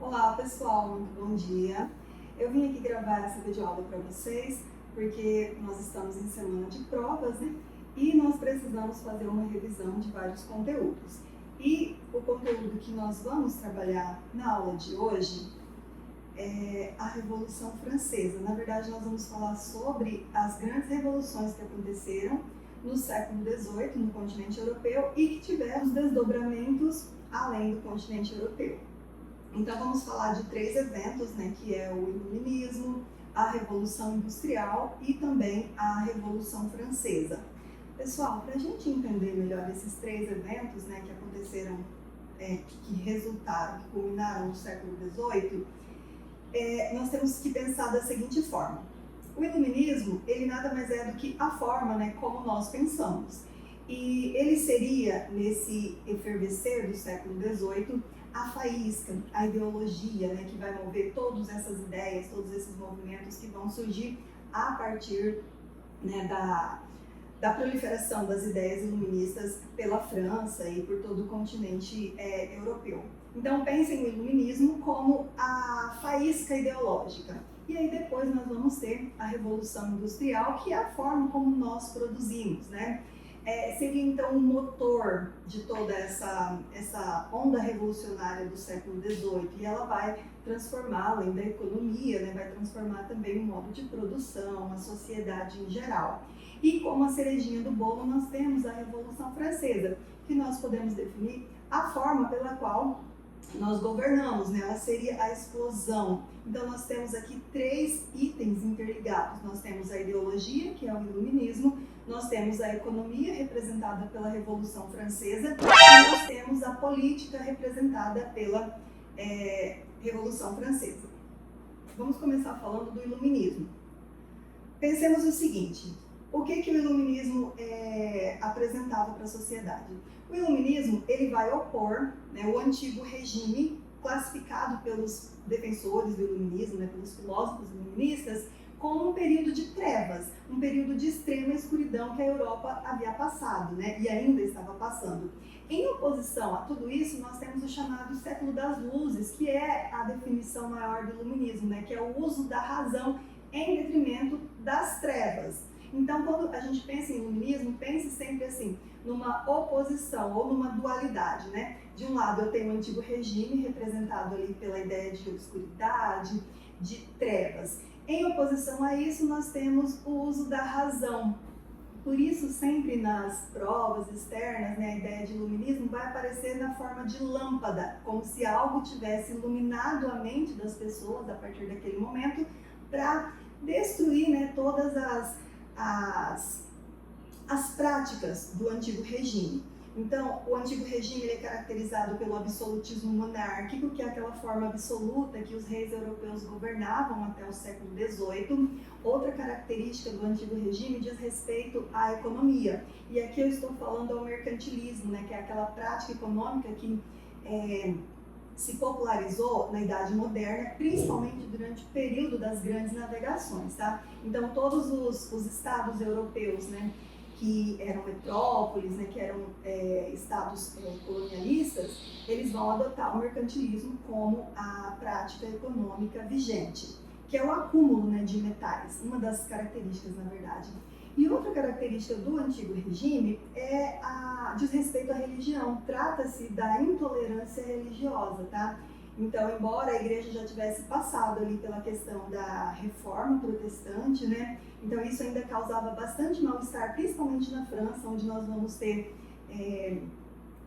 Olá pessoal, muito bom dia. Eu vim aqui gravar essa videoaula para vocês porque nós estamos em semana de provas, né? E nós precisamos fazer uma revisão de vários conteúdos. E o conteúdo que nós vamos trabalhar na aula de hoje é a Revolução Francesa. Na verdade, nós vamos falar sobre as grandes revoluções que aconteceram no século XVIII no continente europeu e que tiveram os desdobramentos além do continente europeu. Então vamos falar de três eventos, né, que é o Iluminismo, a Revolução Industrial e também a Revolução Francesa. Pessoal, para a gente entender melhor esses três eventos, né, que aconteceram, que resultaram, que culminaram no século XVIII, nós temos que pensar da seguinte forma. O Iluminismo, ele nada mais é do que a forma, né, como nós pensamos. E ele seria, nesse efervescer do século XVIII, a faísca, a ideologia, né, que vai mover todas essas ideias, todos esses movimentos que vão surgir a partir, né, da proliferação das ideias iluministas pela França e por todo o continente europeu. Então pensem no iluminismo como a faísca ideológica. E aí depois nós vamos ter a Revolução Industrial, que é a forma como nós produzimos, né? Seria então o motor de toda essa onda revolucionária do século XVIII, e ela vai transformar, além da economia, né, vai transformar também o modo de produção, a sociedade em geral. E como a cerejinha do bolo, nós temos a Revolução Francesa, que nós podemos definir a forma pela qual nós governamos, né? Ela seria a explosão. Então nós temos aqui três itens interligados. Nós temos a ideologia, que é o iluminismo, nós temos a economia, representada pela Revolução Francesa, e nós temos a política, representada pela Revolução Francesa. Vamos começar falando do iluminismo. Pensemos o seguinte: o que o iluminismo apresentava para a sociedade? O iluminismo, ele vai opor, né, o antigo regime, classificado pelos defensores do iluminismo, né, pelos filósofos iluministas, como um período de trevas, um período de extrema escuridão que a Europa havia passado, né, e ainda estava passando. Em oposição a tudo isso, nós temos o chamado século das luzes, que é a definição maior do iluminismo, né, que é o uso da razão em detrimento das trevas. Então, quando a gente pensa em iluminismo, pense sempre assim, numa oposição ou numa dualidade, né? De um lado eu tenho o antigo regime, representado ali pela ideia de obscuridade, de trevas. Em oposição a isso, nós temos o uso da razão. Por isso, sempre nas provas externas, né, a ideia de iluminismo vai aparecer na forma de lâmpada, como se algo tivesse iluminado a mente das pessoas a partir daquele momento, para destruir, né, todas as práticas do antigo regime. Então, o antigo regime ele é caracterizado pelo absolutismo monárquico, que é aquela forma absoluta que os reis europeus governavam até o século XVIII. Outra característica do antigo regime diz respeito à economia. E aqui eu estou falando ao mercantilismo, né, que é aquela prática econômica que se popularizou na Idade Moderna, principalmente durante o período das grandes navegações, tá? Então, todos os estados europeus, né, que eram metrópoles, né, que eram estados colonialistas, eles vão adotar o mercantilismo como a prática econômica vigente, que é o acúmulo, né, de metais, uma das características, na verdade. E outra característica do antigo regime diz respeito à religião. Trata-se da intolerância religiosa, tá? Então, embora a igreja já tivesse passado ali pela questão da reforma protestante, né? Então isso ainda causava bastante mal-estar, principalmente na França, onde nós vamos ter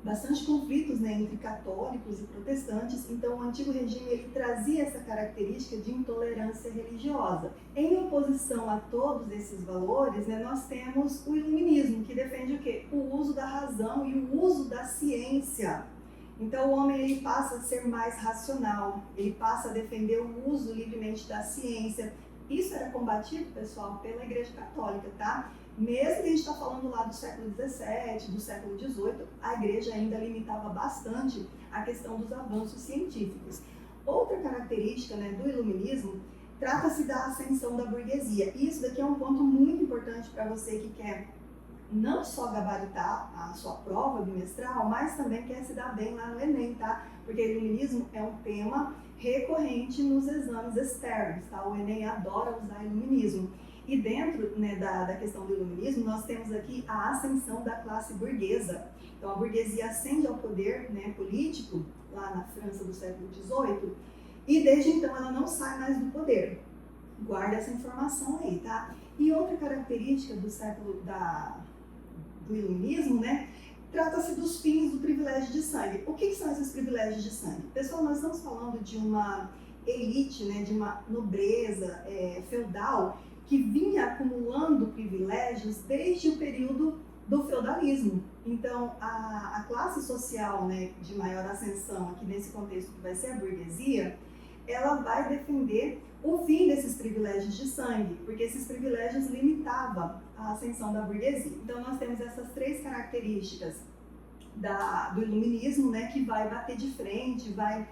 bastante conflitos, né, entre católicos e protestantes. Então o antigo regime ele trazia essa característica de intolerância religiosa. Em oposição a todos esses valores, né, nós temos o iluminismo, que defende o quê? O uso da razão e o uso da ciência. Então o homem ele passa a ser mais racional, ele passa a defender o uso livremente da ciência. Isso era combatido, pessoal, pela Igreja Católica, tá? Mesmo que a gente está falando lá do século XVII, do século XVIII, a igreja ainda limitava bastante a questão dos avanços científicos. Outra característica, né, do iluminismo trata-se da ascensão da burguesia. E isso daqui é um ponto muito importante para você que quer não só gabaritar a sua prova bimestral, mas também quer se dar bem lá no Enem, tá? Porque iluminismo é um tema recorrente nos exames externos, tá? O Enem adora usar iluminismo. E dentro, né, da questão do iluminismo, nós temos aqui a ascensão da classe burguesa. Então, a burguesia ascende ao poder, né, político, lá na França do século XVIII, e desde então ela não sai mais do poder. Guarda essa informação aí, tá? E outra característica do iluminismo, né, trata-se dos fins do privilégio de sangue. O que são esses privilégios de sangue? Pessoal, nós estamos falando de uma elite, né, de uma nobreza feudal que vinha acumulando privilégios desde o período do feudalismo. Então, a classe social, né, de maior ascensão, aqui nesse contexto que vai ser a burguesia, ela vai defender o fim desses privilégios de sangue, porque esses privilégios limitavam a ascensão da burguesia. Então, nós temos essas três características do iluminismo, né, que vai bater de frente, vai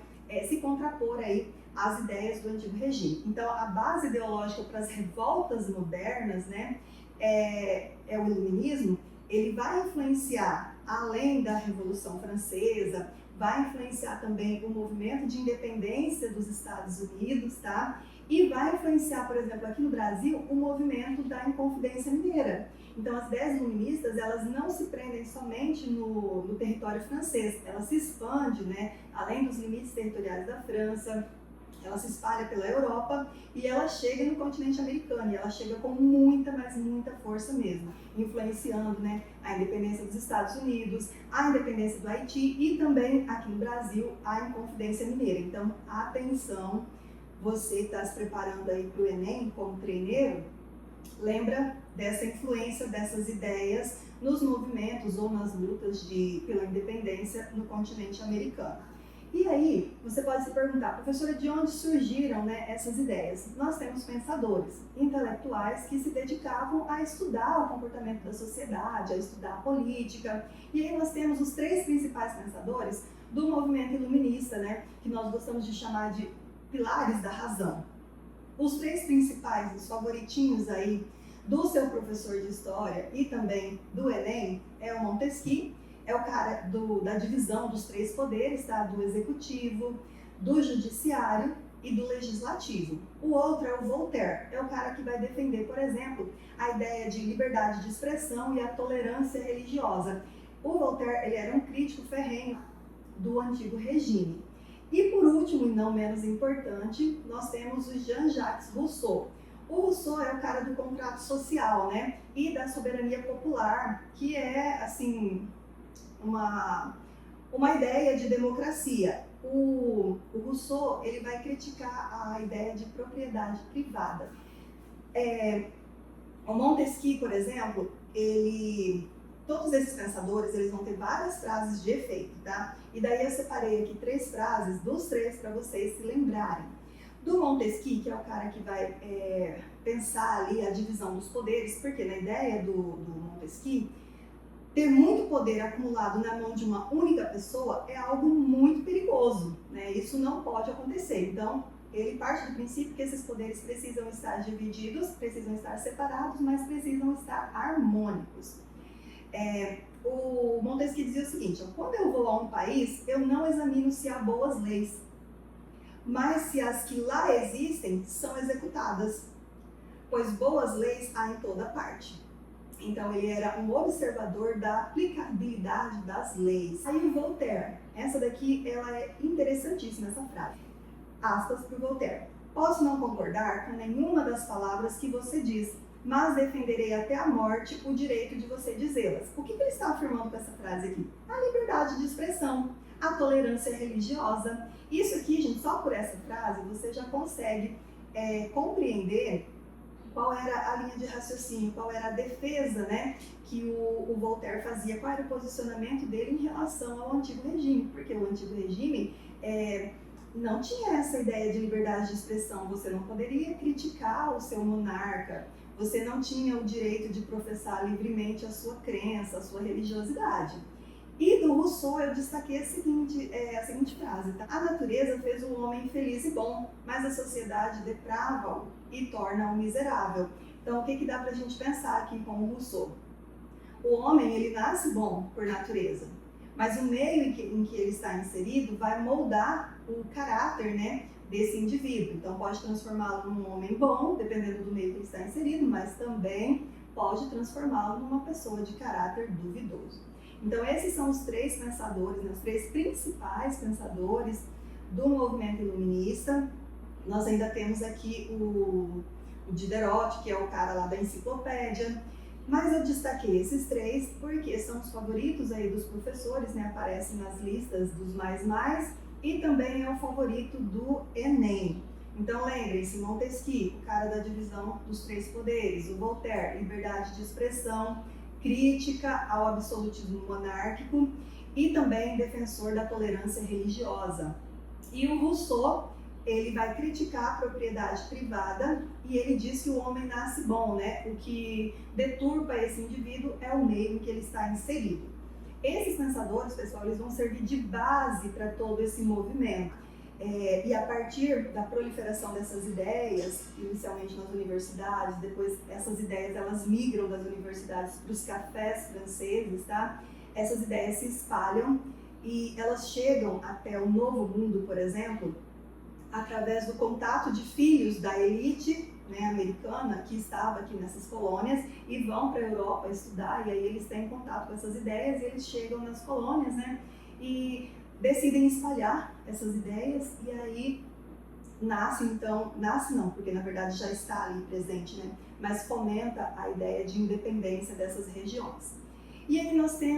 se contrapor aí às ideias do antigo regime. Então, a base ideológica para as revoltas modernas, né, é o iluminismo. Ele vai influenciar, além da Revolução Francesa, vai influenciar também o movimento de independência dos Estados Unidos, tá? E vai influenciar, por exemplo, aqui no Brasil, o movimento da Inconfidência Mineira. Então, as ideias iluministas, elas não se prendem somente no território francês, ela se expande, né, além dos limites territoriais da França, ela se espalha pela Europa e ela chega no continente americano, e ela chega com muita, mas muita força mesmo, influenciando, né, a independência dos Estados Unidos, a independência do Haiti e também, aqui no Brasil, a Inconfidência Mineira. Então, atenção, você está se preparando aí para o Enem como treineiro, lembra dessa influência dessas ideias nos movimentos ou nas lutas pela independência no continente americano. E aí, você pode se perguntar, professora, de onde surgiram, né, essas ideias? Nós temos pensadores intelectuais que se dedicavam a estudar o comportamento da sociedade, a estudar a política. E aí nós temos os três principais pensadores do movimento iluminista, né, que nós gostamos de chamar de pilares da razão. Os três principais, os favoritinhos aí do seu professor de história e também do Enem, é o Montesquieu, é o cara da divisão dos três poderes, tá? Do executivo, do judiciário e do legislativo. O outro é o Voltaire, é o cara que vai defender, por exemplo, a ideia de liberdade de expressão e a tolerância religiosa. O Voltaire, ele era um crítico ferrenho do antigo regime. E por último, e não menos importante, nós temos o Jean-Jacques Rousseau. O Rousseau é o cara do contrato social, né? E da soberania popular, que é, assim, uma ideia de democracia. O Rousseau, ele vai criticar a ideia de propriedade privada. O Montesquieu, por exemplo, todos esses pensadores, eles vão ter várias frases de efeito, tá? E daí eu separei aqui 3 frases dos 3 para vocês se lembrarem. Do Montesquieu, que é o cara que vai pensar ali a divisão dos poderes, porque na ideia do Montesquieu, ter muito poder acumulado na mão de uma única pessoa é algo muito perigoso, né? Isso não pode acontecer. Então, ele parte do princípio que esses poderes precisam estar divididos, precisam estar separados, mas precisam estar harmônicos. O Montesquieu dizia o seguinte: quando eu vou a um país, eu não examino se há boas leis, mas se as que lá existem são executadas, pois boas leis há em toda parte. Então, ele era um observador da aplicabilidade das leis. Aí o Voltaire, essa daqui, ela é interessantíssima, essa frase. Aspas para o Voltaire. Posso não concordar com nenhuma das palavras que você diz, mas defenderei até a morte o direito de você dizê-las. O que ele está afirmando com essa frase aqui? A liberdade de expressão, a tolerância religiosa. Isso aqui, gente, só por essa frase, você já consegue compreender qual era a linha de raciocínio, qual era a defesa, né, que o Voltaire fazia, qual era o posicionamento dele em relação ao antigo regime, porque o antigo regime não tinha essa ideia de liberdade de expressão, você não poderia criticar o seu monarca, você não tinha o direito de professar livremente a sua crença, a sua religiosidade. E do Rousseau eu destaquei a seguinte frase, tá? A natureza fez o homem feliz e bom, mas a sociedade deprava-o e torna-o miserável. Então, o que dá pra gente pensar aqui com o Rousseau? O homem, ele nasce bom por natureza, mas o meio em que ele está inserido vai moldar o caráter, né, desse indivíduo. Então pode transformá-lo num homem bom, dependendo do meio que ele está inserido, mas também pode transformá-lo numa pessoa de caráter duvidoso. Então esses são os três pensadores, né, os três principais pensadores do movimento iluminista. Nós ainda temos aqui o Diderot, que é o cara lá da enciclopédia, mas eu destaquei esses três porque são os favoritos aí dos professores, né, aparecem nas listas dos mais, e também é o favorito do Enem. Então lembrem-se, Montesquieu, o cara da divisão dos três poderes, o Voltaire, liberdade de expressão, crítica ao absolutismo monárquico e também defensor da tolerância religiosa. E o Rousseau, ele vai criticar a propriedade privada e ele diz que o homem nasce bom, né? O que deturpa esse indivíduo é o meio em que ele está inserido. Esses pensadores, pessoal, eles vão servir de base para todo esse movimento. E a partir da proliferação dessas ideias, inicialmente nas universidades, depois essas ideias elas migram das universidades para os cafés franceses, tá? Essas ideias se espalham e elas chegam até o Novo Mundo, por exemplo, através do contato de filhos da elite, né, americana que estava aqui nessas colônias e vão para a Europa estudar, e aí eles têm contato com essas ideias e eles chegam nas colônias, né, e decidem espalhar essas ideias, e aí nasce não, porque na verdade já está ali presente, né, mas fomenta a ideia de independência dessas regiões. E aí nós temos